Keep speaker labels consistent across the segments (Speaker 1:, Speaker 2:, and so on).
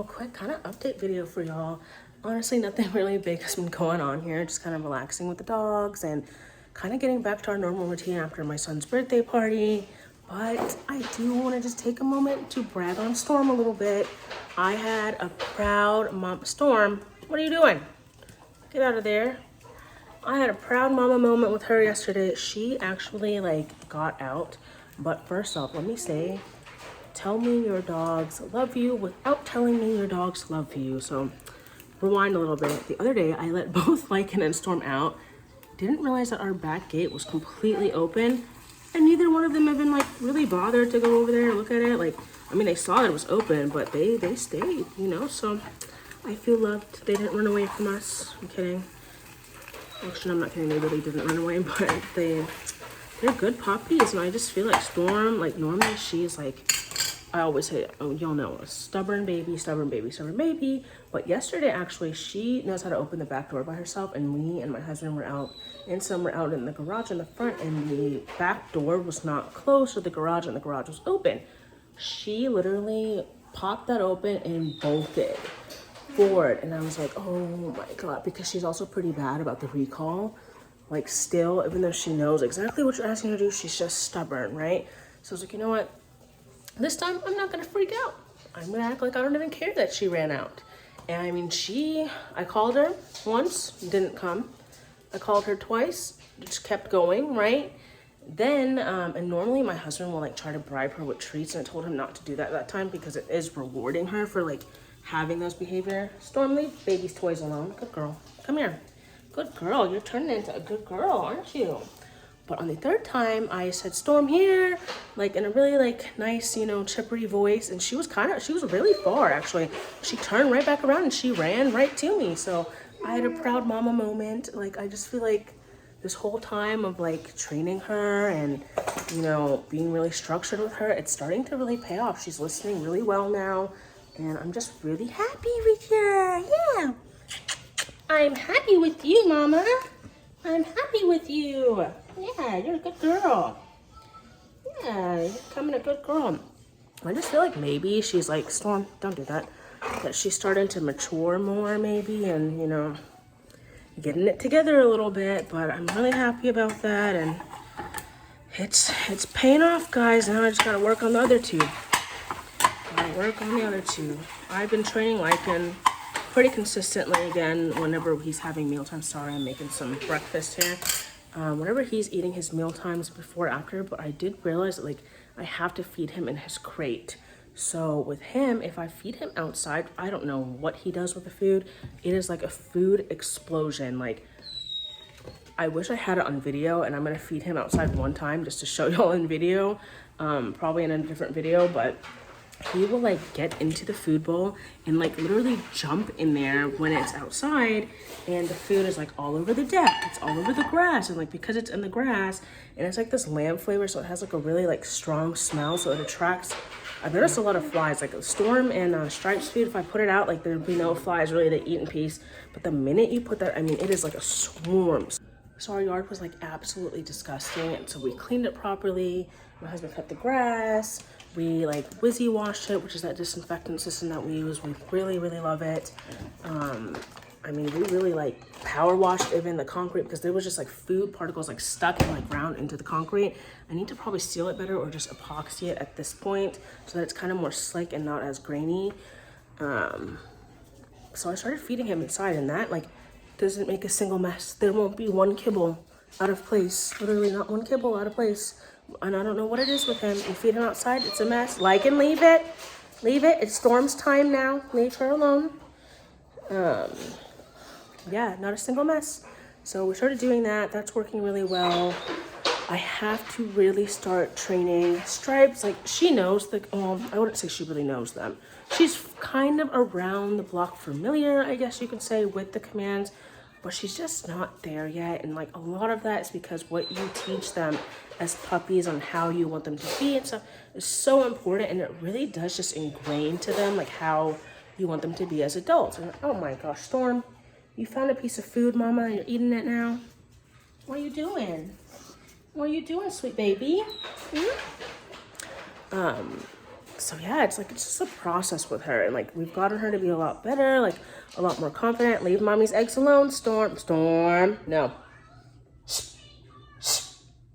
Speaker 1: little quick kind of update video for y'all. Honestly, nothing really big has been going on here. Just kind of relaxing with the dogs and kind of getting back to our normal routine after my son's birthday party. But I do want to just take a moment to brag on Storm a little bit. I had a proud mom. Storm, what are you doing? Get out of there. I had a proud mama moment with her yesterday. She actually got out. But first off, let me say, tell me your dogs love you without telling me your dogs love you. So rewind a little bit. The other day, I let both Lycan and Storm out. Didn't realize that our back gate was completely open, and neither one of them even really bothered to go over there and look at it. I mean, they saw that it was open, but they stayed, you know. So I feel loved. They didn't run away from us. I'm kidding. Actually, I'm not kidding. They really didn't run away, but they're good puppies, and I just feel like Storm, normally she's I always say, oh, y'all know, a stubborn baby, stubborn baby, stubborn baby. But yesterday, actually, she knows how to open the back door by herself, and me and my husband were out, and some were out in the garage in the front, and the back door was not closed to the garage, and the garage was open. She literally popped that open and bolted forward, and I was like, oh my God, because she's also pretty bad about the recall. Still, even though she knows exactly what you're asking her to do, she's just stubborn, right? So I was like, you know what? This time, I'm not gonna freak out. I'm gonna act like I don't even care that she ran out. And I mean, I called her once, didn't come. I called her twice, just kept going, right? Then, and normally my husband will try to bribe her with treats, and I told him not to do that time because it is rewarding her for having those behavior. Storm, leave baby's toys alone. Good girl. Come here. Good girl. You're turning into a good girl, aren't you? But on the third time, I said, Storm, here, in a really nice, chippery voice. And she was really far, actually. She turned right back around and she ran right to me. So I had a proud mama moment. I just feel this whole time of training her and, being really structured with her, it's starting to really pay off. She's listening really well now. And I'm just really happy with her. Yeah. I'm happy with you, Mama. I'm happy with you. Yeah, you're a good girl. Yeah, you're becoming a good girl. I just feel maybe she's Storm, don't do that. That she's starting to mature more maybe and, getting it together a little bit. But I'm really happy about that. And it's paying off, guys. Now I just got to work on the other two. I've been training Lycan pretty consistently again whenever he's having mealtime. Sorry, I'm making some breakfast here. Whenever he's eating his meal times before, after, but I did realize that I have to feed him in his crate. So with him, if I feed him outside, I don't know what he does with the food. It is a food explosion. I wish I had it on video, and I'm gonna feed him outside one time just to show y'all in video, probably in a different video, but he will get into the food bowl and literally jump in there when it's outside, and the food is all over the deck, it's all over the grass, and because it's in the grass and it's this lamb flavor, so it has a really strong smell, so it attracts. I've noticed a lot of flies, Storm and Stripes food. If I put it out, there'd be no flies really to eat in peace, but the minute you put that, I mean, it is a swarm. So our yard was absolutely disgusting, and so we cleaned it properly. My husband cut the grass. We Wizzy washed it, which is that disinfectant system that we use. We really, really love it. I mean, we really power washed even the concrete because there was just food particles stuck and ground into the concrete. I need to probably seal it better or just epoxy it at this point so that it's kind of more slick and not as grainy. So I started feeding him inside, and that doesn't make a single mess. There won't be one kibble out of place. Literally not one kibble out of place. And I don't know what it is with him. You feed him outside, it's a mess. And leave it. Leave it. It's Storm's time now. Leave her alone. Yeah, not a single mess. So we started doing that. That's working really well. I have to really start training Stripes. She knows I wouldn't say she really knows them. She's kind of around the block familiar, I guess you could say, with the commands, but she's just not there yet. And a lot of that is because what you teach them as puppies on how you want them to be and stuff is so important, and it really does just ingrain to them how you want them to be as adults. And oh my gosh, Storm, you found a piece of food, Mama, and you're eating it now. What are you doing? What are you doing, sweet baby? So yeah, it's just a process with her, and like we've gotten her to be a lot better, like a lot more confident. Leave mommy's eggs alone, Storm. Storm, no.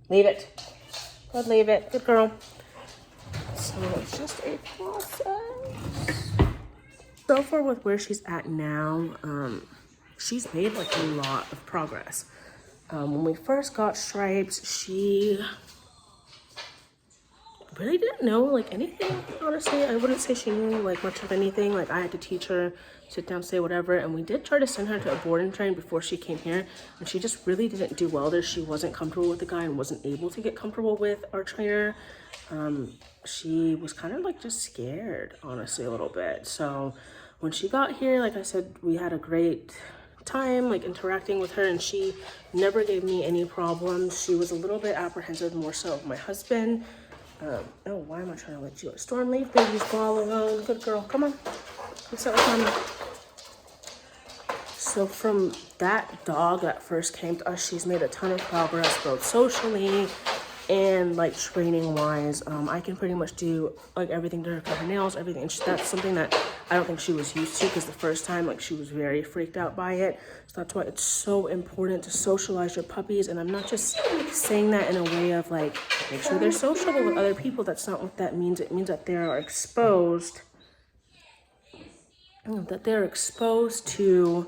Speaker 1: Leave it. Good, leave it. Good girl. So it's just a process. So far with where she's at now, she's made like a lot of progress. When we first got stripes, she really didn't know like anything, honestly. I wouldn't say she knew like much of anything. Like I had to teach her, sit down, say whatever, and we did try to send her to a board and train before she came here, and she just really didn't do well there. She wasn't comfortable with the guy and wasn't able to get comfortable with our trainer. She was kind of like just scared, honestly, a little bit. So when she got here, like I said, we had a great time like interacting with her, and she never gave me any problems. She was a little bit apprehensive more so of my husband. Oh, why am I trying to let you? Storm, leave baby's ball alone. Good girl. Come on. Let's sit with mommy. So from that dog that first came to us, she's made a ton of progress, both socially and like training wise. I can pretty much do like everything to her, cut her nails, everything. And that's something that I don't think she was used to, because the first time like she was very freaked out by it. So that's why it's so important to socialize your puppies. And I'm not just saying that in a way of like make sure they're sociable with other people. That's not what that means. It means that they are exposed, to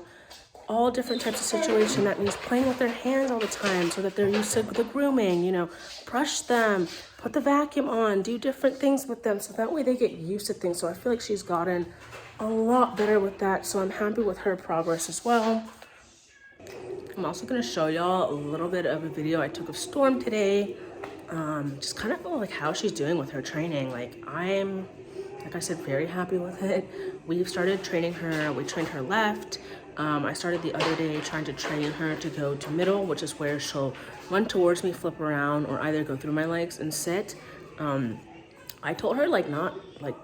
Speaker 1: all different types of situations. That means playing with their hands all the time so that they're used to the grooming, you know, brush them, put the vacuum on, do different things with them, so that way they get used to things. So I feel like she's gotten a lot better with that, so I'm happy with her progress as well. I'm also going to show y'all a little bit of a video I took of Storm today, just kind of like how she's doing with her training. Like I said, very happy with it. We've started training her. We trained her left. I started the other day trying to train her to go to middle, which is where she'll run towards me, flip around, or either go through my legs and sit. I told her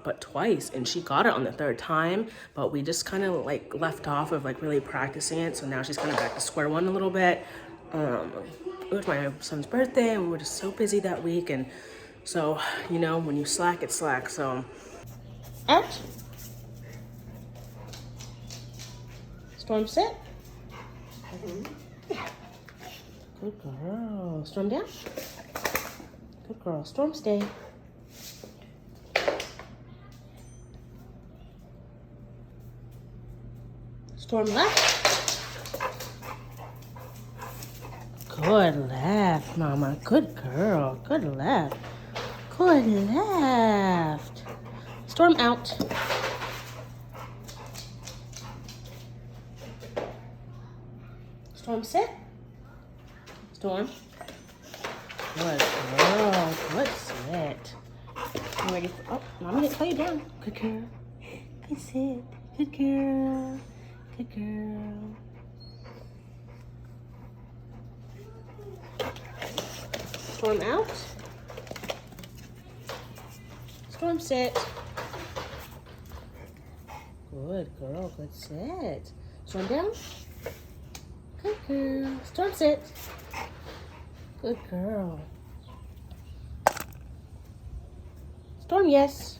Speaker 1: but twice, and she got it on the third time, but we just kind of like left off of like really practicing it. So now she's kind of back to square one a little bit. It was my son's birthday, and we were just so busy that week. And so, you know, when you slack, it's slack. So out. Storm, sit. Good girl. Storm, down. Good girl. Storm, stay. Storm, left. Good left, mama. Good girl. Good left. Good left. Storm, out. Storm, sit. Storm. Good girl. Good sit. You ready for, oh, mommy didn't tell you down. Good girl. Good sit. Good girl. Good girl. Storm, out. Storm, sit. Good girl. Good sit. Storm, down. Good girl. Storm, sit. Good girl. Storm, yes.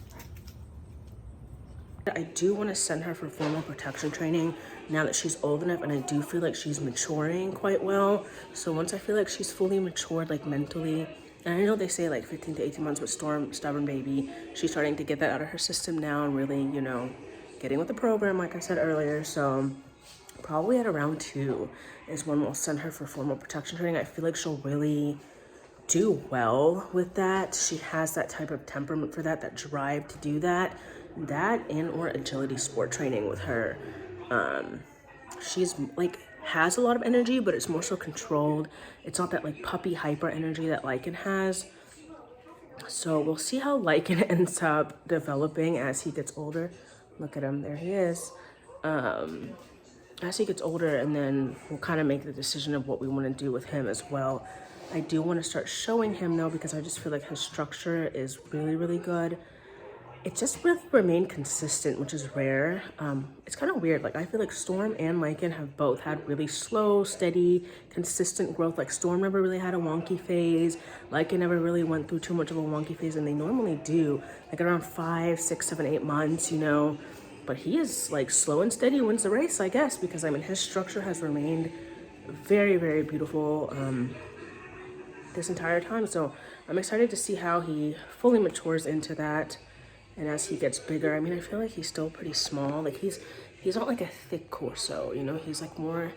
Speaker 1: I do want to send her for formal protection training now that she's old enough, and I do feel like she's maturing quite well. So once I feel like she's fully matured, like mentally, and I know they say like 15 to 18 months with Storm, stubborn baby, she's starting to get that out of her system now and really, you know, getting with the program, like I said earlier. So probably at around 2 is when we'll send her for formal protection training. I feel like she'll really do well with that. She has that type of temperament for that drive to do that and or agility sport training with her. She's like has a lot of energy, but it's more so controlled. It's not that like puppy hyper energy that Lycan has. So we'll see how Lycan ends up developing as he gets older. Look at him, there he is. As he gets older, and then we'll kind of make the decision of what we want to do with him as well. I do want to start showing him though, because I just feel like his structure is really, really good. it just really remained consistent, which is rare. It's kind of weird. Like, I feel like Storm and Lycan have both had really slow, steady, consistent growth. Like, Storm never really had a wonky phase. Lycan never really went through too much of a wonky phase, and they normally do, like around 5, 6, 7, 8 months, you know. But he is like slow and steady wins the race, I guess, because I mean, his structure has remained very, very beautiful this entire time. So I'm excited to see how he fully matures into that. And as he gets bigger, I mean, I feel like he's still pretty small. Like, he's not like a thick Corso, you know? He's like more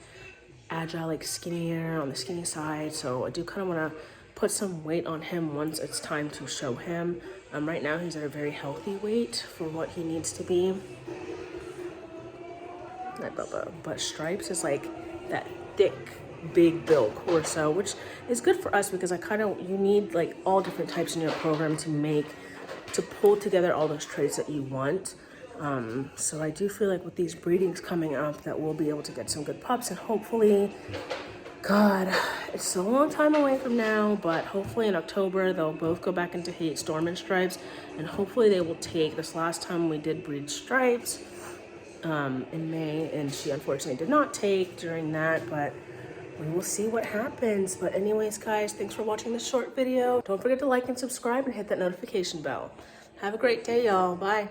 Speaker 1: agile, like skinnier on the skinny side. So I do kind of want to put some weight on him once it's time to show him. Right now he's at a very healthy weight for what he needs to be. But Stripes is like that thick, big build Corso, which is good for us because you need like all different types in your program to pull together all those traits that you want. So I do feel like with these breedings coming up that we'll be able to get some good pups, and hopefully, God, it's so a long time away from now, but hopefully in October they'll both go back into hate, Storm and Stripes, and hopefully they will take this last time we did breed Stripes in May, and she unfortunately did not take during that, but we will see what happens. But anyways, guys, thanks for watching this short video. Don't forget to like and subscribe and hit that notification bell. Have a great day, y'all. Bye.